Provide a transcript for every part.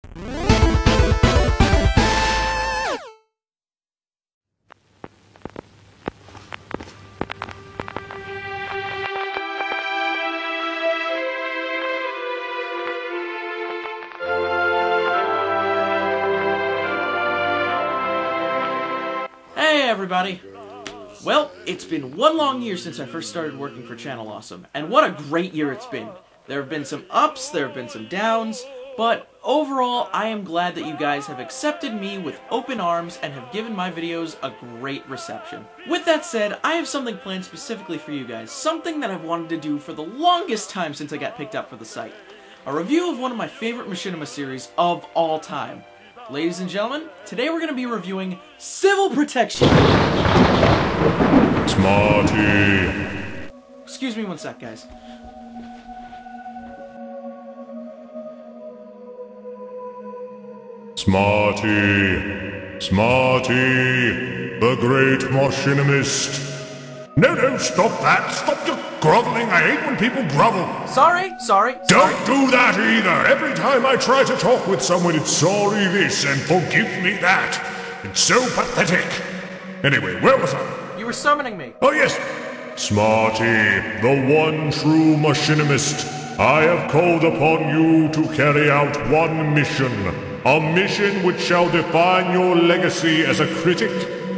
Hey everybody! Well, it's been one long year since I first started working for Channel Awesome, and what a great year it's been. There have been some ups, there have been some downs, but overall I am glad that you guys have accepted me with open arms and have given my videos a great reception. With that said, I have something planned specifically for you guys, something that I've wanted to do for the longest time since I got picked up for the site. A review of one of my favorite Machinima series of all time. Ladies and gentlemen, today we're going to be reviewing Civil Protection. Smarty. Excuse me one sec, guys. Smarty. Smarty. The great Machinimist. No, stop that. Stop your groveling. I hate when people grovel. Sorry. Don't do that either. Every time I try to talk with someone, it's sorry this and forgive me that. It's so pathetic. Anyway, where was I? You were summoning me. Oh yes. Smarty, the one true Machinimist. I have called upon you to carry out one mission. A mission which shall define your legacy as a critic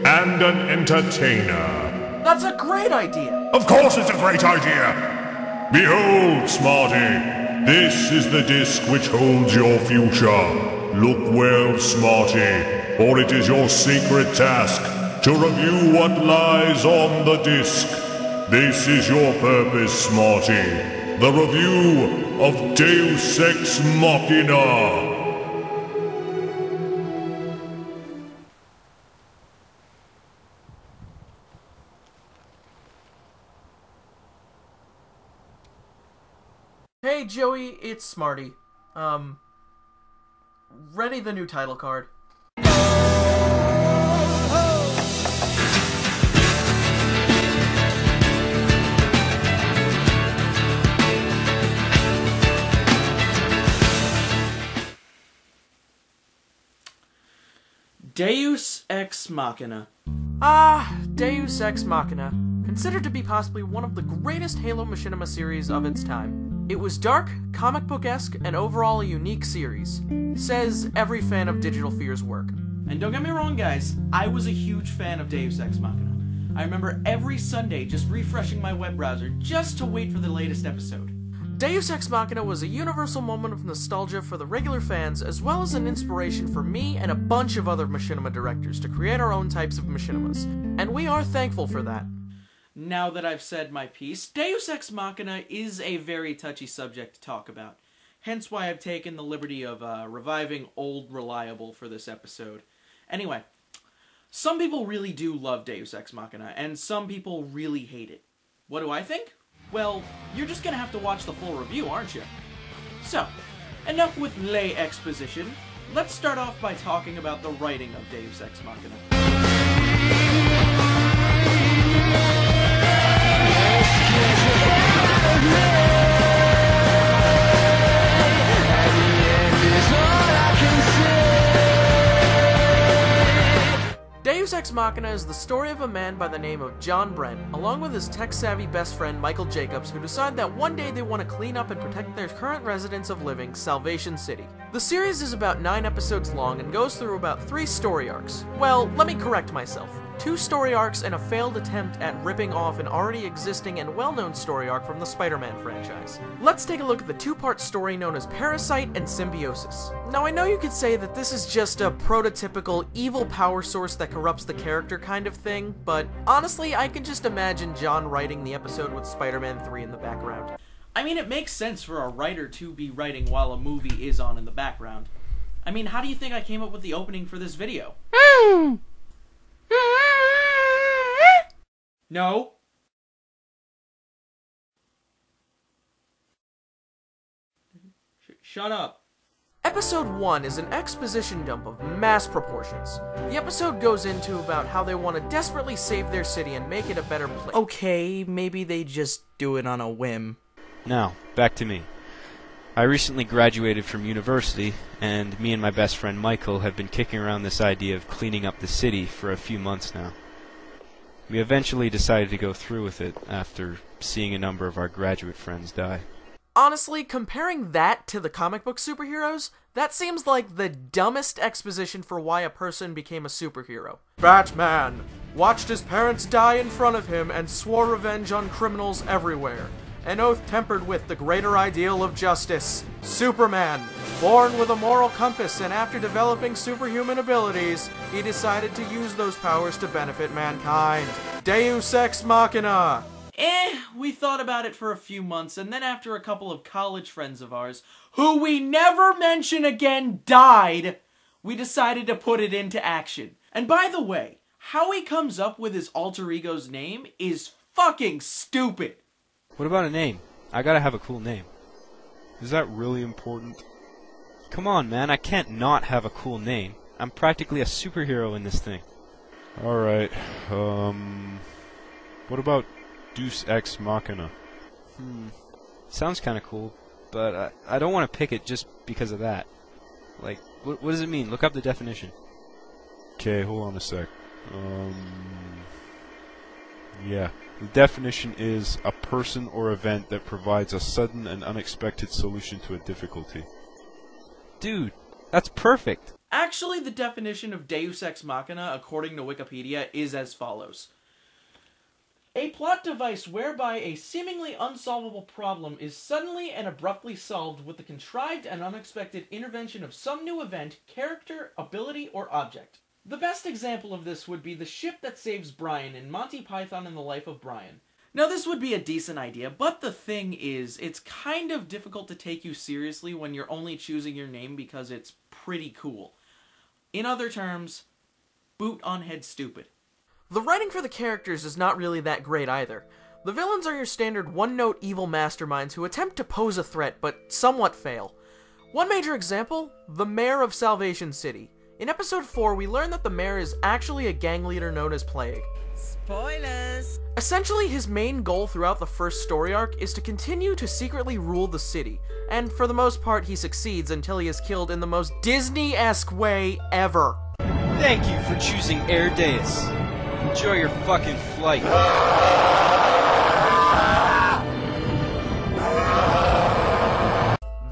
and an entertainer. That's a great idea! Of course it's a great idea! Behold, Smarty, this is the disc which holds your future. Look well, Smarty, for it is your sacred task to review what lies on the disc. This is your purpose, Smarty. The review of Deus Ex Machina. Hey Joey, it's Smarty. Ready the new title card. Deus Ex Machina. Deus Ex Machina. Considered to be possibly one of the greatest Halo Machinima series of its time. It was dark, comic book-esque, and overall a unique series. Says every fan of Digital Fear's work. And don't get me wrong, guys, I was a huge fan of Deus Ex Machina. I remember every Sunday just refreshing my web browser just to wait for the latest episode. Deus Ex Machina was a universal moment of nostalgia for the regular fans, as well as an inspiration for me and a bunch of other Machinima directors to create our own types of Machinimas. And we are thankful for that. Now that I've said my piece, Deus Ex Machina is a very touchy subject to talk about. Hence why I've taken the liberty of reviving Old Reliable for this episode. Anyway, some people really do love Deus Ex Machina, and some people really hate it. What do I think? Well, you're just gonna have to watch the full review, aren't you? So, enough with lay exposition. Let's start off by talking about the writing of Deus Ex Machina. Deus Ex Machina is the story of a man by the name of John Brent, along with his tech-savvy best friend Michael Jacobs, who decide that one day they want to clean up and protect their current residence of living, Salvation City. The series is about 9 episodes long and goes through about 3 story arcs. Well, let me correct myself. 2 story arcs and a failed attempt at ripping off an already existing and well-known story arc from the Spider-Man franchise. Let's take a look at the 2-part story known as Parasite and Symbiosis. Now I know you could say that this is just a prototypical evil power source that corrupts the character kind of thing, but honestly I can just imagine John writing the episode with Spider-Man 3 in the background. I mean, it makes sense for a writer to be writing while a movie is on in the background. I mean, how do you think I came up with the opening for this video? No. Shut up. Episode 1 is an exposition dump of mass proportions. The episode goes into about how they want to desperately save their city and make it a better place. Okay, maybe they just do it on a whim. Now, back to me. I recently graduated from university, and me and my best friend Michael have been kicking around this idea of cleaning up the city for a few months now. We eventually decided to go through with it after seeing a number of our graduate friends die. Honestly, comparing that to the comic book superheroes, that seems like the dumbest exposition for why a person became a superhero. Batman watched his parents die in front of him and swore revenge on criminals everywhere. An oath tempered with the greater ideal of justice. Superman, born with a moral compass, and after developing superhuman abilities, he decided to use those powers to benefit mankind. Deus Ex Machina! We thought about it for a few months, and then after a couple of college friends of ours, who we never mention again, died, we decided to put it into action. And by the way, how he comes up with his alter ego's name is fucking stupid. What about a name? I gotta have a cool name. Is that really important? Come on, man, I can't not have a cool name. I'm practically a superhero in this thing. Alright, what about Deus Ex Machina? Sounds kinda cool, but I don't want to pick it just because of that. Like, what does it mean? Look up the definition. Okay, hold on a sec. Yeah. The definition is a person or event that provides a sudden and unexpected solution to a difficulty. Dude, that's perfect! Actually, the definition of Deus Ex Machina, according to Wikipedia, is as follows. A plot device whereby a seemingly unsolvable problem is suddenly and abruptly solved with the contrived and unexpected intervention of some new event, character, ability, or object. The best example of this would be the ship that saves Brian in Monty Python and the Life of Brian. Now, this would be a decent idea, but the thing is, it's kind of difficult to take you seriously when you're only choosing your name because it's pretty cool. In other terms, boot on head stupid. The writing for the characters is not really that great either. The villains are your standard one-note evil masterminds who attempt to pose a threat, but somewhat fail. One major example, the Mayor of Salvation City. In episode 4, we learn that the mayor is actually a gang leader known as Plague. Spoilers! Essentially, his main goal throughout the first story arc is to continue to secretly rule the city, and for the most part he succeeds until he is killed in the most Disney-esque way ever. Thank you for choosing Air Deus. Enjoy your fucking flight.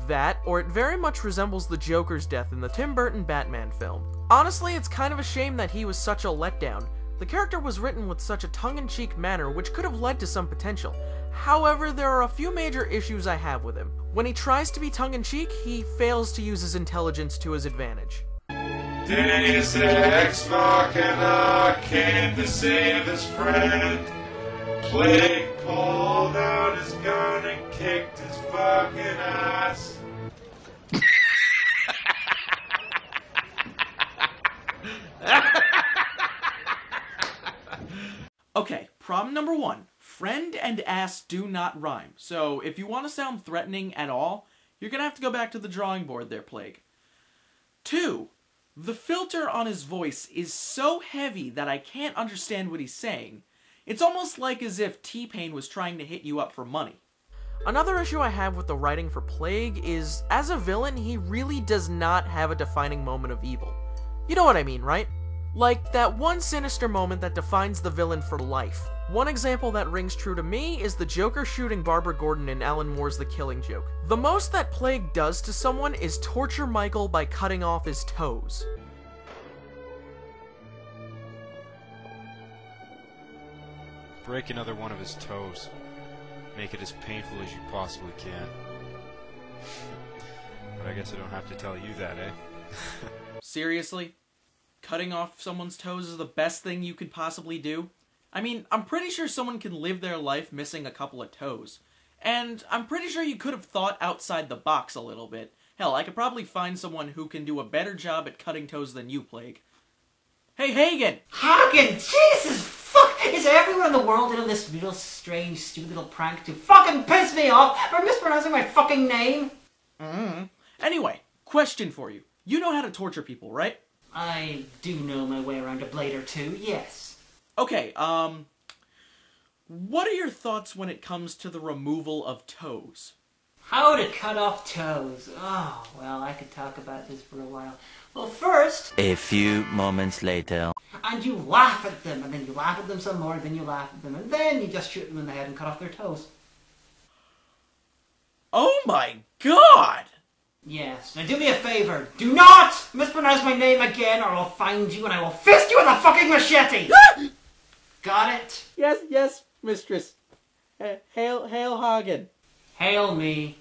That, or it very much resembles the Joker's death in the Tim Burton Batman film. Honestly, it's kind of a shame that he was such a letdown. The character was written with such a tongue-in-cheek manner which could have led to some potential. However, there are a few major issues I have with him. When he tries to be tongue-in-cheek, he fails to use his intelligence to his advantage. Deus Ex Machina came to save his friend. Plague pulled out his gun and kicked his fucking ass. Okay, problem number 1. Friend and ass do not rhyme. So, if you want to sound threatening at all, you're gonna have to go back to the drawing board there, Plague. 2. The filter on his voice is so heavy that I can't understand what he's saying. It's almost like as if T-Pain was trying to hit you up for money. Another issue I have with the writing for Plague is, as a villain, he really does not have a defining moment of evil. You know what I mean, right? Like, that one sinister moment that defines the villain for life. One example that rings true to me is the Joker shooting Barbara Gordon in Alan Moore's The Killing Joke. The most that Plague does to someone is torture Michael by cutting off his toes. Break another one of his toes. Make it as painful as you possibly can. But I guess I don't have to tell you that, eh? Seriously? Cutting off someone's toes is the best thing you could possibly do? I mean, I'm pretty sure someone can live their life missing a couple of toes. And I'm pretty sure you could have thought outside the box a little bit. Hell, I could probably find someone who can do a better job at cutting toes than you, Plague. Hey, Hagan! Hagan! Jesus, fuck! Is everyone in the world into this real strange, stupid little prank to fucking piss me off for mispronouncing my fucking name? Anyway, question for you. You know how to torture people, right? I do know my way around a blade or two, yes. Okay, what are your thoughts when it comes to the removal of toes? How to cut off toes. Oh, well, I could talk about this for a while. Well, first... A few moments later. And you laugh at them, and then you laugh at them some more, then you laugh at them, and then you just shoot them in the head and cut off their toes. Oh my god! Yes. Now do me a favour. Do not mispronounce my name again, or I'll find you and I will fist you with a fucking machete! Got it? Yes, mistress. Hail Hagan. Hail me.